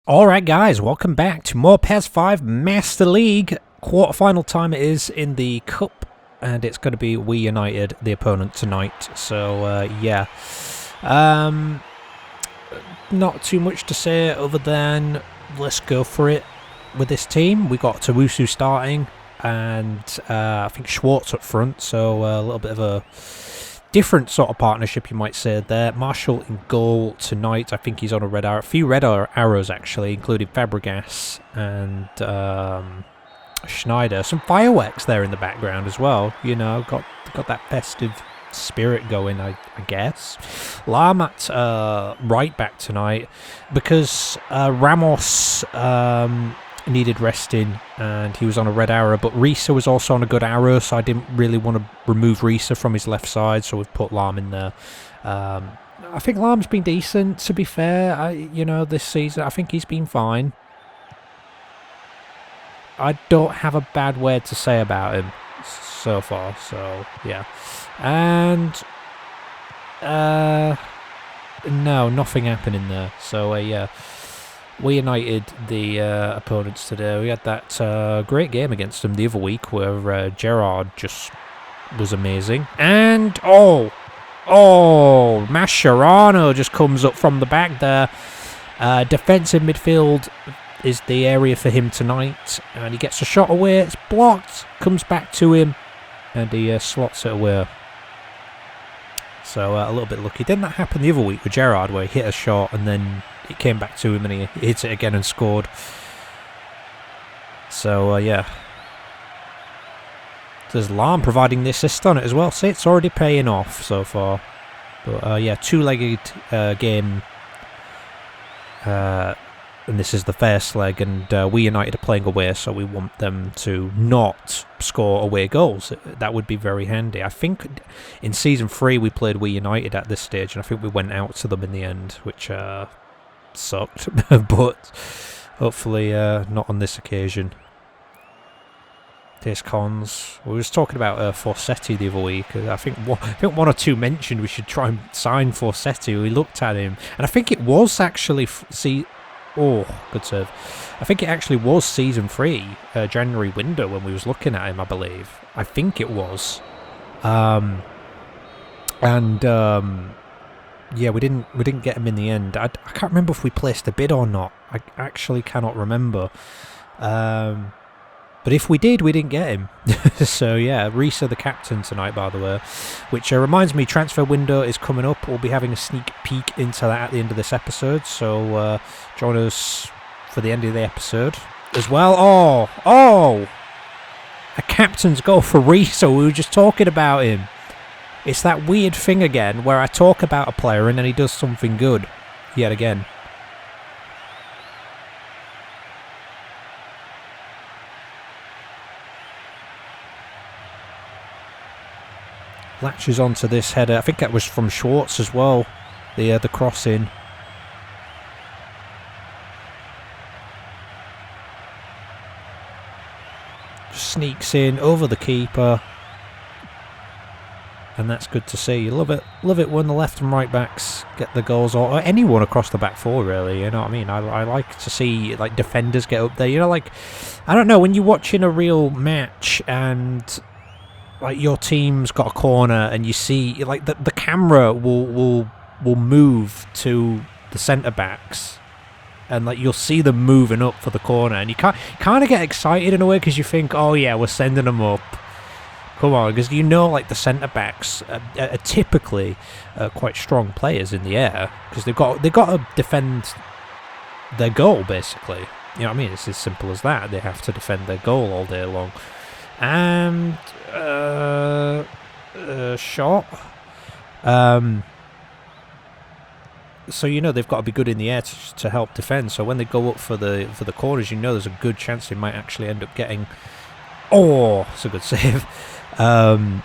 Alright guys, welcome back to more PES 5 Master League. Quarterfinal time it is in the Cup, and it's going to be We United, the opponent tonight. So, yeah. Not too much to say other than let's go for it with this team. We got Tawusu starting, and I think Schwartz up front, so a little bit of a different sort of partnership, you might say there. Marshall in goal tonight. I think he's on a red arrow. A few red arrows, actually, including Fabregas and Schneider. Some fireworks there in the background as well. You know, got that festive spirit going, I guess. Lam at right back tonight because Ramos needed resting and he was on a red arrow, but Risa was also on a good arrow, so I didn't really want to remove Risa from his left side, so we've put Lam in there. I think Lam's been decent, to be fair. You know, this season I think he's been fine. I don't have a bad word to say about him so far, so yeah. And no, nothing happening there, so yeah. We United, the opponents today. We had that great game against them the other week where Gerrard just was amazing. And, Mascherano just comes up from the back there. Defensive midfield is the area for him tonight. And he gets a shot away. It's blocked. Comes back to him. And he slots it away. So a little bit lucky. Didn't that happen the other week with Gerrard where he hit a shot and then it came back to him and he hit it again and scored? So yeah. There's Lam providing the assist on it as well. See, it's already paying off so far. But yeah, two-legged game. And this is the first leg, and We United are playing away, so we want them to not score away goals. That would be very handy. I think in Season 3 we played We United at this stage, and I think we went out to them in the end, which sucked. But hopefully not on this occasion. There's cons. We was talking about Forsetti the other week. I think one or two mentioned we should try and sign Forsetti. We looked at him, and I think it was actually Oh, good serve. I think it actually was Season 3, January window when we was looking at him, I believe. I think it was. Yeah, we didn't get him in the end. I can't remember if we placed a bid or not. I actually cannot remember. But if we did, we didn't get him. So yeah, Risa the captain tonight, by the way. Which reminds me, transfer window is coming up. We'll be having a sneak peek into that at the end of this episode. So join us for the end of the episode as well. Oh! A captain's goal for Risa. We were just talking about him. It's that weird thing again where I talk about a player and then he does something good. Yet again. Latches onto this header. I think that was from Schwartz as well. The cross in. Sneaks in over the keeper. And that's good to see. You love it when the left and right backs get the goals, or anyone across the back four, really. You know what I mean? I like to see like defenders get up there. You know, like, I don't know, when you're watching a real match and like your team's got a corner and you see like the camera will move to the centre backs and like you'll see them moving up for the corner and you kind of get excited in a way because you think, oh yeah, we're sending them up. Come on, because you know like the centre backs are typically quite strong players in the air because they've got to defend their goal basically. You know what I mean? It's as simple as that. They have to defend their goal all day long. And shot. So you know they've got to be good in the air to help defend. So when they go up for the corners, you know there's a good chance they might actually end up getting. Oh, it's a good save. On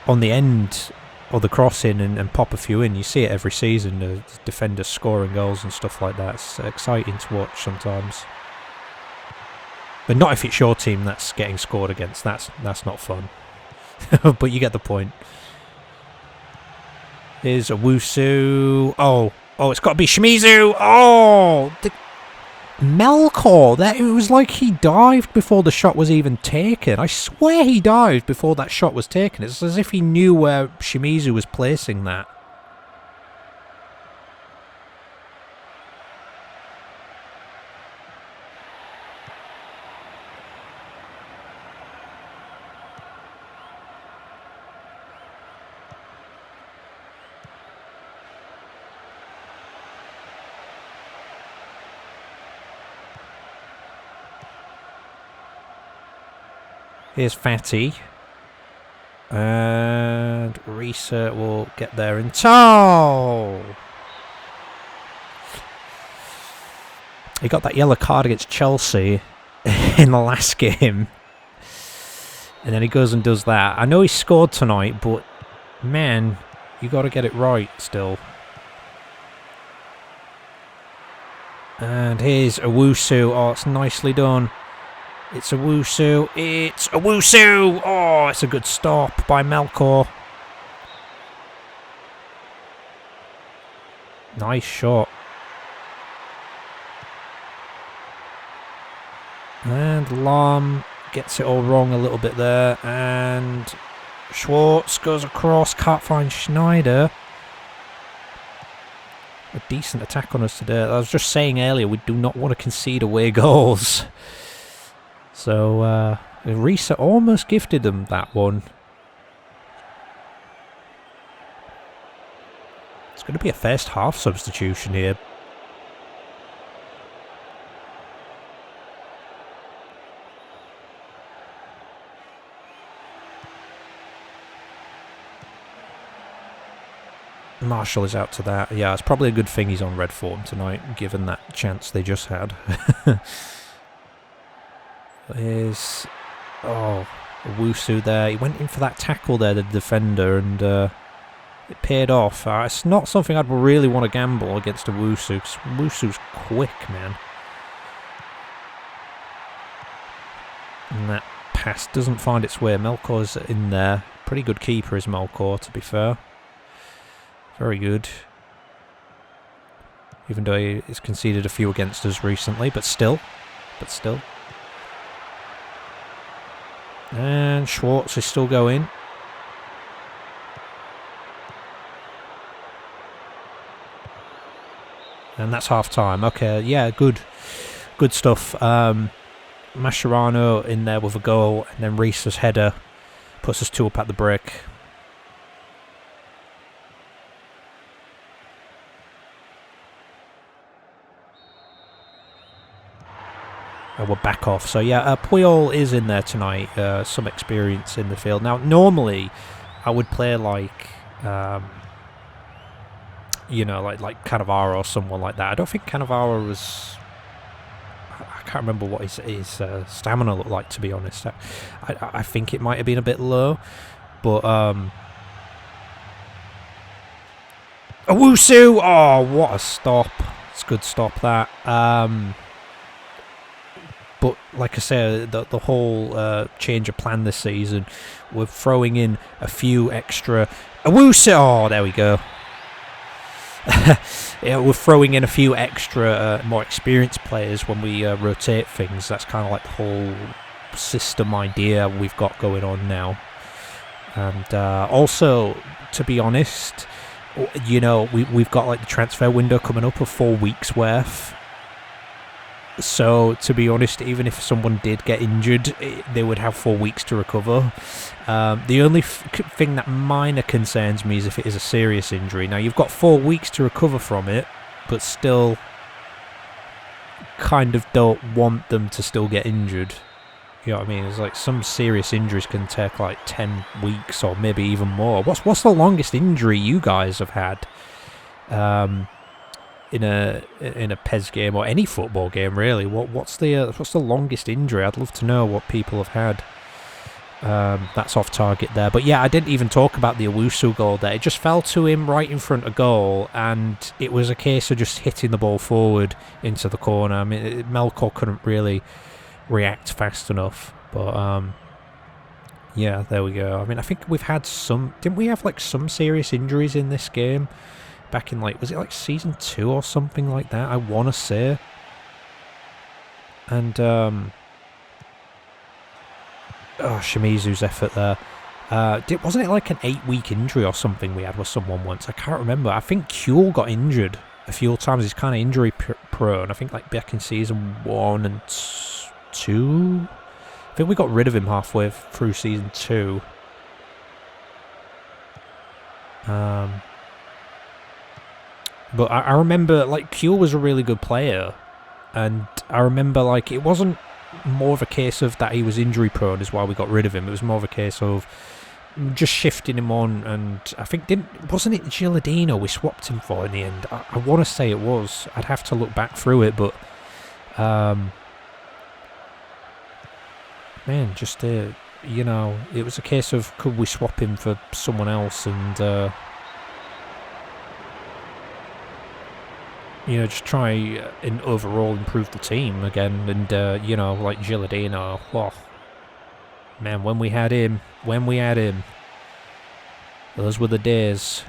the end of the crossing and pop a few in. You see it every season. The defenders scoring goals and stuff like that. It's exciting to watch sometimes. But not if it's your team that's getting scored against. That's not fun. But you get the point. Here's a Wusu. Oh, it's got to be Shimizu. Oh! Melkor, it was like he dived before the shot was even taken. I swear he dived before that shot was taken. It's as if he knew where Shimizu was placing that. Here's Fatty. And Risa will get there in time. He got that yellow card against Chelsea in the last game. And then he goes and does that. I know he scored tonight, but man, you got to get it right still. And here's Owusu. Oh, it's nicely done. It's Owusu. It's Owusu. Oh, it's a good stop by Melkor. Nice shot. And Lam gets it all wrong a little bit there. And Schwartz goes across. Can't find Schneider. A decent attack on us today. I was just saying earlier, we do not want to concede away goals. So, Risa almost gifted them that one. It's going to be a first half substitution here. Marshall is out to that. Yeah, it's probably a good thing he's on red form tonight, given that chance they just had. There's... Oh, Owusu there. He went in for that tackle there, the defender, and it paid off. It's not something I'd really want to gamble against Owusu, because Owusu's quick, man. And that pass doesn't find its way. Melkor's in there. Pretty good keeper is Melkor, to be fair. Very good. Even though he's conceded a few against us recently, but still. And Schwartz is still going. And that's half time. Okay, yeah, good stuff. Mascherano in there with a goal, and then Risa's header puts us 2 up at the break. We're back off. So yeah, Puyol is in there tonight. Some experience in the field. Now, normally, I would play like, you know, like Cannavaro or someone like that. I don't think Cannavaro was... I can't remember what his stamina looked like, to be honest. I think it might have been a bit low. But, Owusu! Oh, what a stop. It's a good stop, that. But like I say, the whole change of plan this season, we're throwing in a few extra... Owusu! Oh, there we go. Yeah, we're throwing in a few extra, more experienced players when we rotate things. That's kind of like the whole system idea we've got going on now. And also, to be honest, you know, we've got like the transfer window coming up of 4 weeks worth. So, to be honest, even if someone did get injured, they would have 4 weeks to recover. The only thing that minor concerns me is if it is a serious injury. Now, you've got 4 weeks to recover from it, but still kind of don't want them to still get injured. You know what I mean? It's like some serious injuries can take like 10 weeks or maybe even more. What's the longest injury you guys have had? In a PES game or any football game, really. What's the longest injury? I'd love to know what people have had. That's off target there, but yeah, I didn't even talk about the Owusu goal there. It just fell to him right in front of goal, and it was a case of just hitting the ball forward into the corner. I mean, Melkor couldn't really react fast enough, but yeah, there we go. I mean, I think we've had some... Didn't we have like some serious injuries in this game? Back in like, was it like season 2 or something like that? I want to say. And, Shimizu's effort there. Wasn't it like an 8-week injury or something we had with someone once? I can't remember. I think Kuehl got injured a few times. He's kind of injury prone. I think like back in season 1 and 2. I think we got rid of him halfway through season 2. But I remember, like, Kuehl was a really good player. And I remember, like, it wasn't more of a case of that he was injury prone is why we got rid of him. It was more of a case of just shifting him on. And I think, wasn't it Gilardino we swapped him for in the end? I want to say it was. I'd have to look back through it, but... man, just, you know, it was a case of could we swap him for someone else and... you know, just try and overall improve the team again. And, you know, like Gilardino, oh, man, when we had him, those were the days.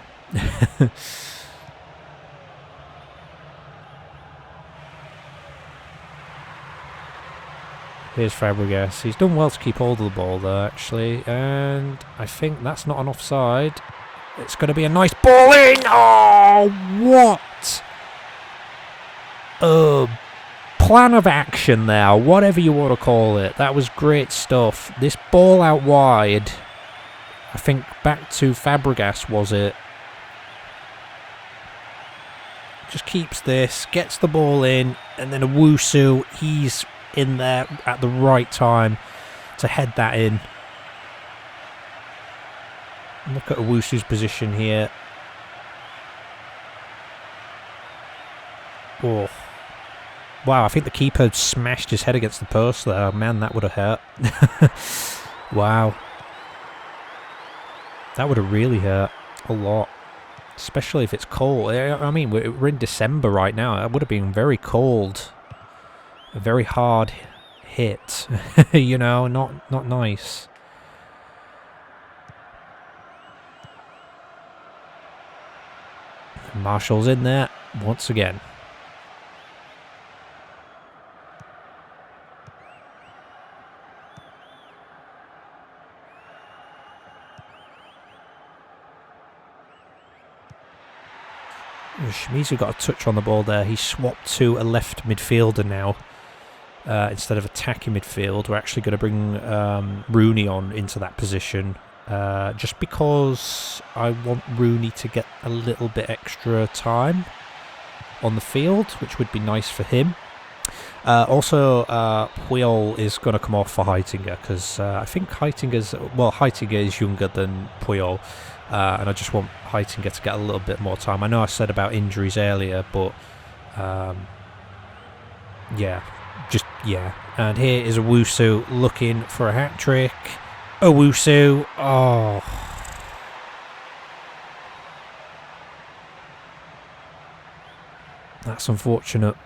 Here's Fabregas. He's done well to keep hold of the ball there, actually. And I think that's not an offside. It's going to be a nice ball in. Oh, what? Plan of action there, whatever you want to call it. That was great stuff. This ball out wide, I think back to Fabregas, was it? Just keeps this, gets the ball in, and then Owusu, he's in there at the right time to head that in. Look at Owusu's position here. Oh. Wow, I think the keeper smashed his head against the post there. Man, that would have hurt. Wow. That would have really hurt a lot. Especially if it's cold. I mean, we're in December right now. It would have been very cold. A very hard hit. You know, not nice. Marshall's in there once again. Shimizu got a touch on the ball there. He swapped to a left midfielder now. Instead of attacking midfield, we're actually going to bring Rooney on into that position. Just because I want Rooney to get a little bit extra time on the field, which would be nice for him. Also, Puyol is going to come off for Heitinga, because I think Heitinga is younger than Puyol. And I just want Heitinga to get a little bit more time. I know I said about injuries earlier, but yeah. And here is Owusu looking for a hat-trick. Owusu, oh. That's unfortunate.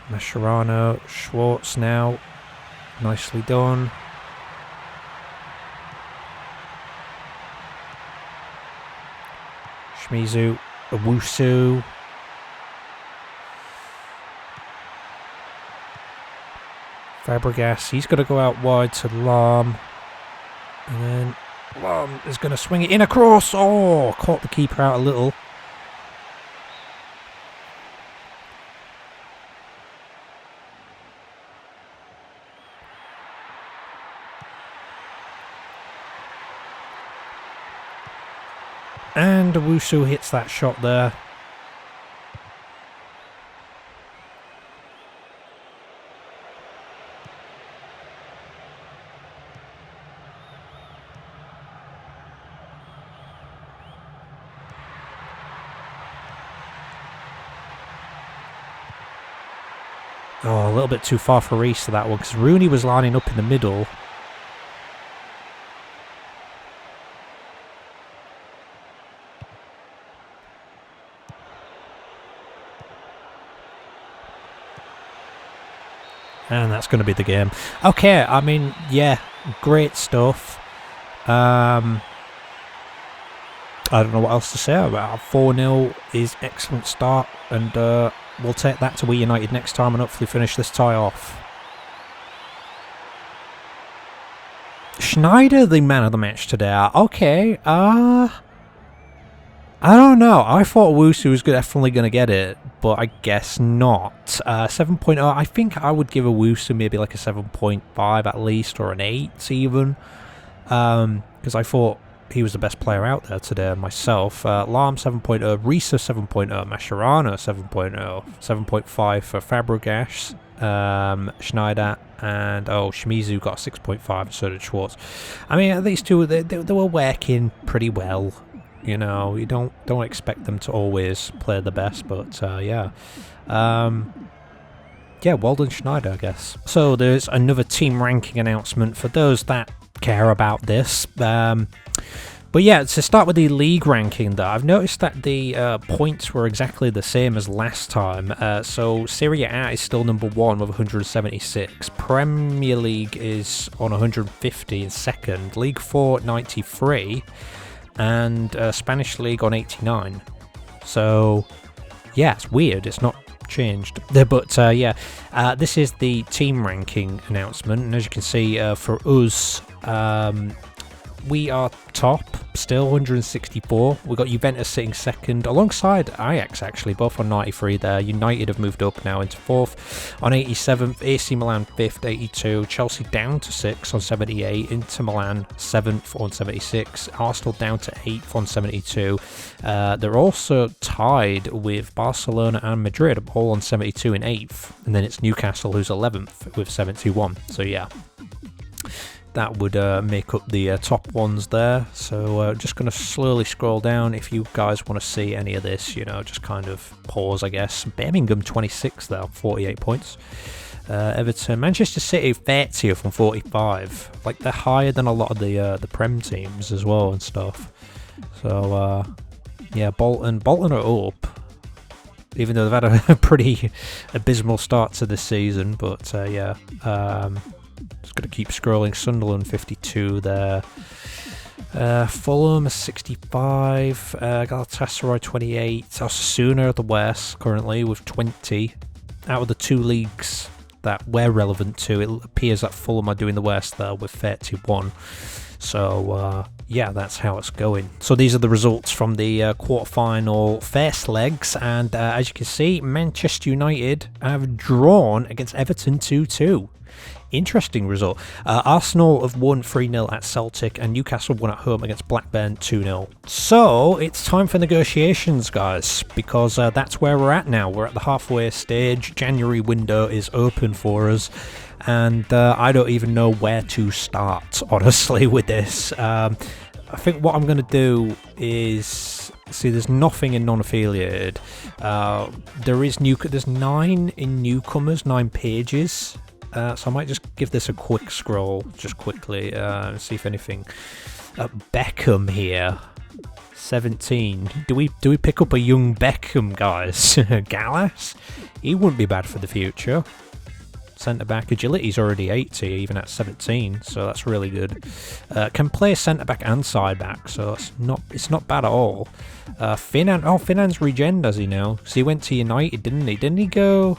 Mascherano, Schwartz now. Nicely done. Shimizu, Owusu. Fabregas, he's going to go out wide to Lahm. And then Lahm is going to swing it in across. Oh, caught the keeper out a little. And Owusu hits that shot there. Oh, a little bit too far for Reece to that one, because Rooney was lining up in the middle. And that's going to be the game. Okay, I mean, yeah, great stuff. I don't know what else to say about it. 4-0 is excellent start, and we'll take that to We United next time and hopefully finish this tie off. Schneider, the man of the match today. Okay, I don't know. I thought Wusu was definitely going to get it, but I guess not. 7.0, I think I would give a Wusu maybe like a 7.5 at least, or an 8 even. Because I thought he was the best player out there today myself. Lahm 7.0, Risa 7.0, Mascherano 7.0, 7.5 for Fabregas, Schneider, and Shimizu got a 6.5, and so did Schwartz. I mean, these two, they were working pretty well. You know, you don't expect them to always play the best, but yeah. Yeah, Walden Schneider, I guess. So there's another team ranking announcement for those that care about this. But yeah, to start with the league ranking, though, I've noticed that the points were exactly the same as last time. So Serie A is still number 1 with 176. Premier League is on 150 in second. League 4 93. And Spanish League on 89. So yeah, it's weird. It's not changed. But yeah, this is the team ranking announcement. And as you can see, for us, we are top, still 164. We've got Juventus sitting second, alongside Ajax actually, both on 93 there. United have moved up now into 4th on 87th, AC Milan 5th, 82, Chelsea down to 6th on 78, Inter Milan 7th on 76, Arsenal down to 8th on 72. They're also tied with Barcelona and Madrid, all on 72 in 8th, and then it's Newcastle who's 11th with 71. So yeah, that would make up the top ones there. So just going to slowly scroll down. If you guys want to see any of this, you know, just kind of pause, I guess. Birmingham 26 there, 48 points. Everton, Manchester City 30 from 45. Like, they're higher than a lot of the Prem teams as well and stuff. So yeah, Bolton are up, even though they've had a pretty abysmal start to this season. But yeah. Just going to keep scrolling. Sunderland 52 there. Fulham 65. Galatasaray 28. Osasuna the West currently with 20. Out of the 2 leagues that we're relevant to, it appears that Fulham are doing the worst there with 31. So yeah, that's how it's going. So these are the results from the quarter-final first legs, and as you can see, Manchester United have drawn against Everton 2-2. Interesting result. Arsenal have won 3-0 at Celtic, and Newcastle won at home against Blackburn 2-0. So it's time for negotiations, guys, because that's where we're at now. We're at the halfway stage. January window is open for us, and I don't even know where to start, honestly, with this. I think what I'm going to do is... See, there's nothing in non-affiliated. There's 9 in newcomers, 9 pages. So I might just give this a quick scroll, just quickly, and see if anything. Beckham here, 17. Do we pick up a young Beckham, guys? Gallas? He wouldn't be bad for the future. Centre back agility's already 80, even at 17, so that's really good. Can play centre back and side back, so it's not bad at all. Finan's regen, does he now? So he went to United, didn't he? Didn't he go?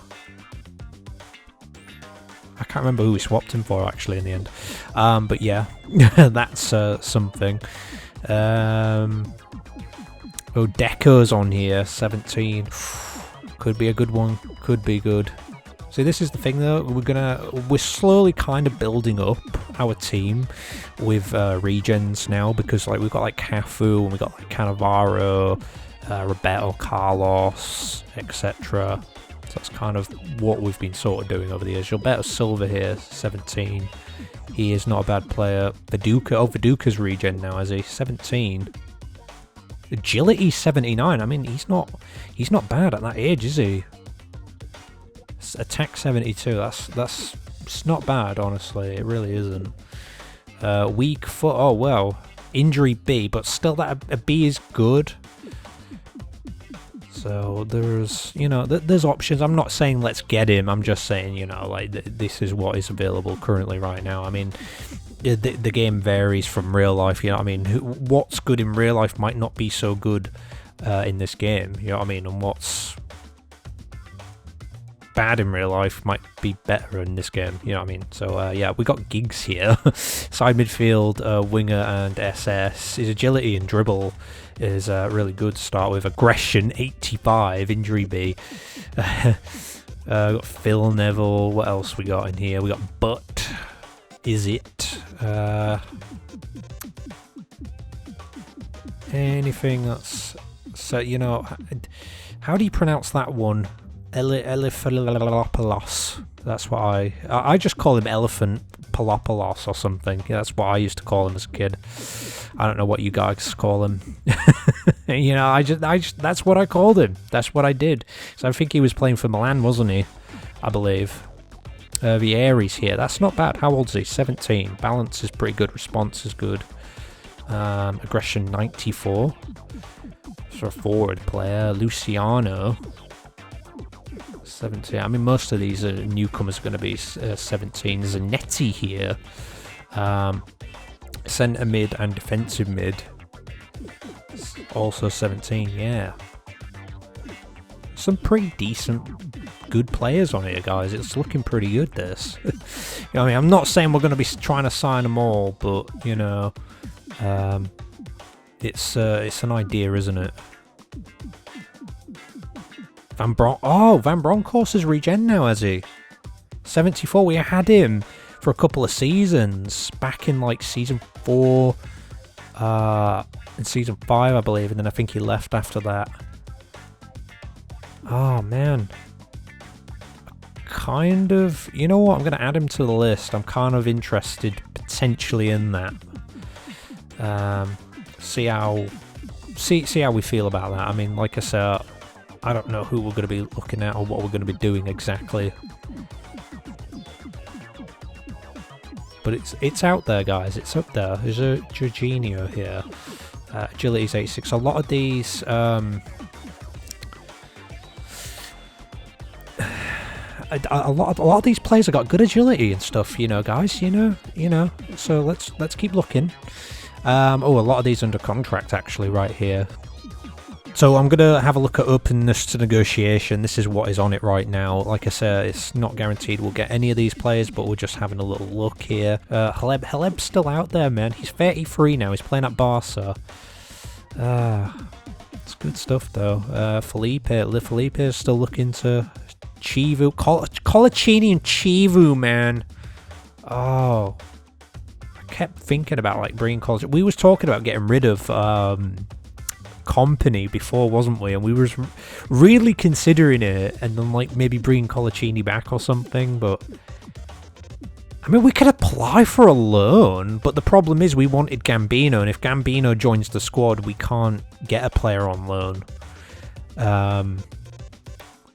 I can't remember who we swapped him for actually in the end. But yeah, that's something. Deco's on here, 17. Could be a good one. Could be good. See, this is the thing though. We're slowly kind of building up our team with regens now, because like we've got like Cafu and we've got like Cannavaro, Roberto Carlos, etc. So that's kind of what we've been sort of doing over the years. Gilberto Silva here, 17. He is not a bad player. Viduka's regen now, is he? 17. Agility 79. I mean, he's not bad at that age, is he? attack 72. That's it's not bad, honestly. It really isn't. Weak foot. Oh well. Injury B, but still that a B is good. So there's, you know, there's options. I'm not saying let's get him. I'm just saying, you know, like this is what is available currently right now. I mean, the game varies from real life. You know what I mean? What's good in real life might not be so good in this game. You know what I mean? And what's bad in real life might be better in this game. You know what I mean? So yeah, we got gigs here. Side midfield, winger and SS. His agility and dribble is really good to start with. Aggression 85, injury B. Got Phil Neville. What else we got in here? We got Butt. Is it? Anything that's, so, you know, how do you pronounce that one? Elefalopolos. That's what I just call him Elephant Palopolos or something. Yeah, that's what I used to call him as a kid. I don't know what you guys call him. You know, I just that's what I called him. That's what I did. So I think he was playing for Milan, wasn't he? I believe. Vieri's here. That's not bad. How old is he? 17. Balance is pretty good. Response is good. Aggression 94. For a forward player. Luciano. 17. I mean, most of these newcomers are going to be 17. Zanetti here. Centre mid and defensive mid. Also 17, yeah. Some pretty decent, good players on here, guys. It's looking pretty good, this. You know, I mean, I'm not saying we're going to be trying to sign them all, but, you know, it's an idea, isn't it? Van Bronckhorst is regen now, has he? 74, we had him for a couple of seasons, back in like season 4, in season 5 I believe, and then I think he left after that. Oh man. Kind of, you know what, I'm going to add him to the list. I'm kind of interested potentially in that. See how we feel about that. I mean, like I said, I don't know who we're going to be looking at or what we're going to be doing exactly. But it's out there, guys. It's up there. There's a Jorginho here. Agility's 86. A lot of these... a lot of these players have got good agility and stuff, you know, guys. You know. So let's keep looking. A lot of these under contract actually right here. So I'm going to have a look at openness to negotiation. This is what is on it right now. Like I said, it's not guaranteed we'll get any of these players, but we're just having a little look here. Haleb's still out there, man. He's 33 now. He's playing at Barca. It's good stuff, though. Felipe is still looking to... Chivu. Colaccini and Chivu, man. Oh. I kept thinking about, like, bringing Colaccini. We was talking about getting rid of... Company before, wasn't we? And we were really considering it, and then like maybe bringing Colaccini back or something. But I mean, we could apply for a loan, but the problem is we wanted Gambino, and if Gambino joins the squad, we can't get a player on loan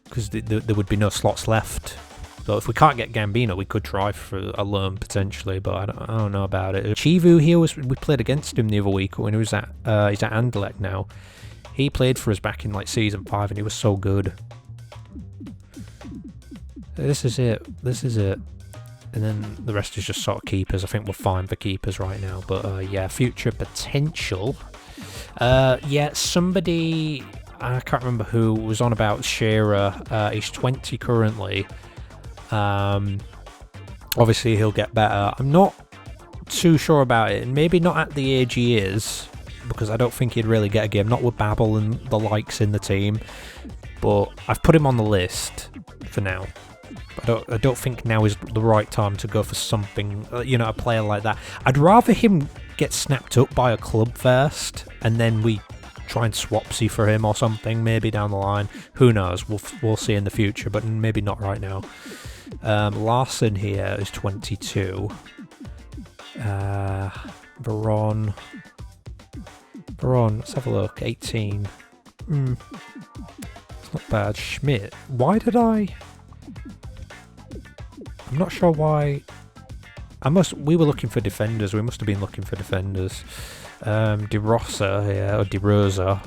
because there would be no slots left. So if we can't get Gambino, we could try for a loan potentially, but I don't know about it. Chivu here, we played against him the other week when he was at he's at Anderlecht now. He played for us back in like season 5, and he was so good. This is it. And then the rest is just sort of keepers. I think we're fine for keepers right now, but yeah, future potential. Yeah, somebody, I can't remember who, was on about Shearer. He's 20 currently. Obviously he'll get better. I'm not too sure about it, and maybe not at the age he is, because I don't think he'd really get a game, not with Babel and the likes in the team, but I've put him on the list for now. I don't think now is the right time to go for something, you know, a player like that. I'd rather him get snapped up by a club first, and then we try and swapsy for him or something, maybe down the line. Who knows? We'll see in the future, but maybe not right now. Larson here is 22. Veron, let's have a look. 18. It's not bad. Schmidt. Why did I I'm not sure why. We were looking for defenders. We must have been looking for defenders. De Rosa here, or De Rosa,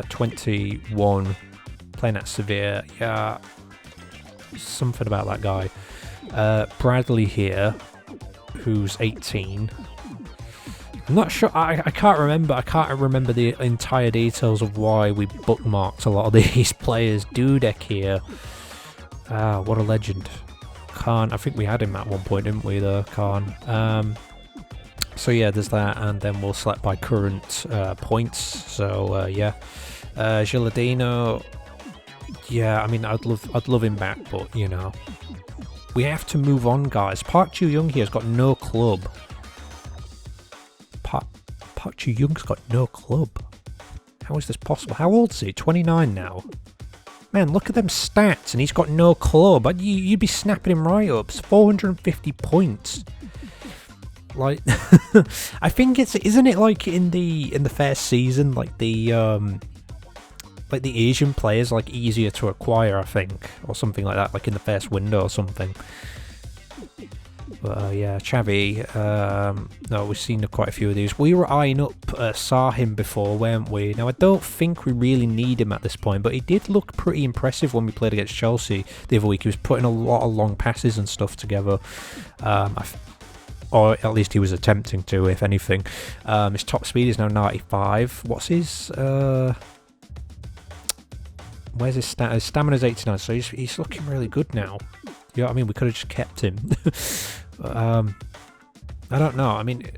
21, playing at Sevilla. Yeah, something about that guy. Bradley here, who's 18. I'm not sure. I can't remember. I can't remember the entire details of why we bookmarked a lot of these players. Dudek here. What a legend. Khan. I think we had him at one point, didn't we? The Khan. So yeah, there's that, and then we'll select by current points. So yeah, Gilardino. Yeah, I mean, I'd love him back, but you know, we have to move on, guys. Park Ju-young here has got no club. Park Ju-young's got no club. How is this possible? How old is he? 29 now. Man, look at them stats, and he's got no club. You'd be snapping him right up. It's 450 points. Like, I think isn't it like in the first season, like the Asian players like easier to acquire, I think, or something like that, like in the first window or something. Yeah, Xavi. No, we've seen quite a few of these. We were eyeing up Sahim before, weren't we? Now, I don't think we really need him at this point, but he did look pretty impressive when we played against Chelsea the other week. He was putting a lot of long passes and stuff together. Or at least he was attempting to, if anything. His top speed is now 95. What's his... where's his stamina? His stamina's 89, so he's looking really good now. You know what I mean? We could have just kept him. I don't know. I mean,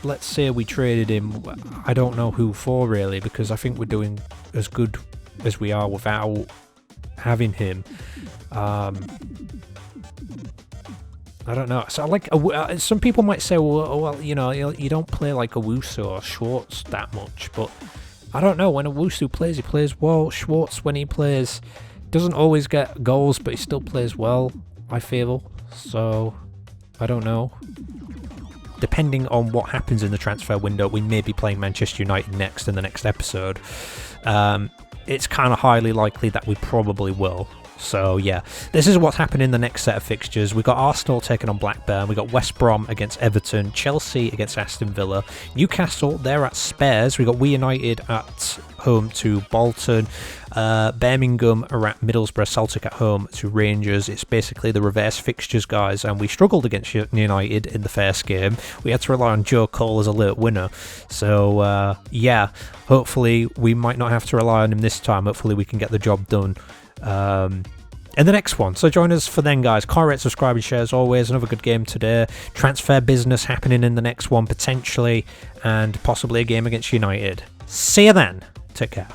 let's say we traded him. I don't know who for, really, because I think we're doing as good as we are without having him. I don't know. So, like, some people might say, well, you know, you don't play like Owusu or Schwartz that much, but I don't know. When Owusu plays, he plays well. Schwartz, when he plays, doesn't always get goals, but he still plays well, I feel. So, I don't know. Depending on what happens in the transfer window, we may be playing Manchester United next in the next episode. It's kind of highly likely that we probably will. So yeah, this is what's happening in the next set of fixtures. We've got Arsenal taking on Blackburn, we've got West Brom against Everton, Chelsea against Aston Villa, Newcastle, they're at Spurs, we've got We United at home to Bolton, Birmingham are at Middlesbrough, Celtic at home to Rangers. It's basically the reverse fixtures, guys, and we struggled against United in the first game. We had to rely on Joe Cole as a late winner. So yeah, hopefully we might not have to rely on him this time. Hopefully we can get the job done in the next one. So join us for then, guys. Comment, subscribe and share as always. Another good game today. Transfer business happening in the next one potentially, and possibly a game against United. See you then. Take care.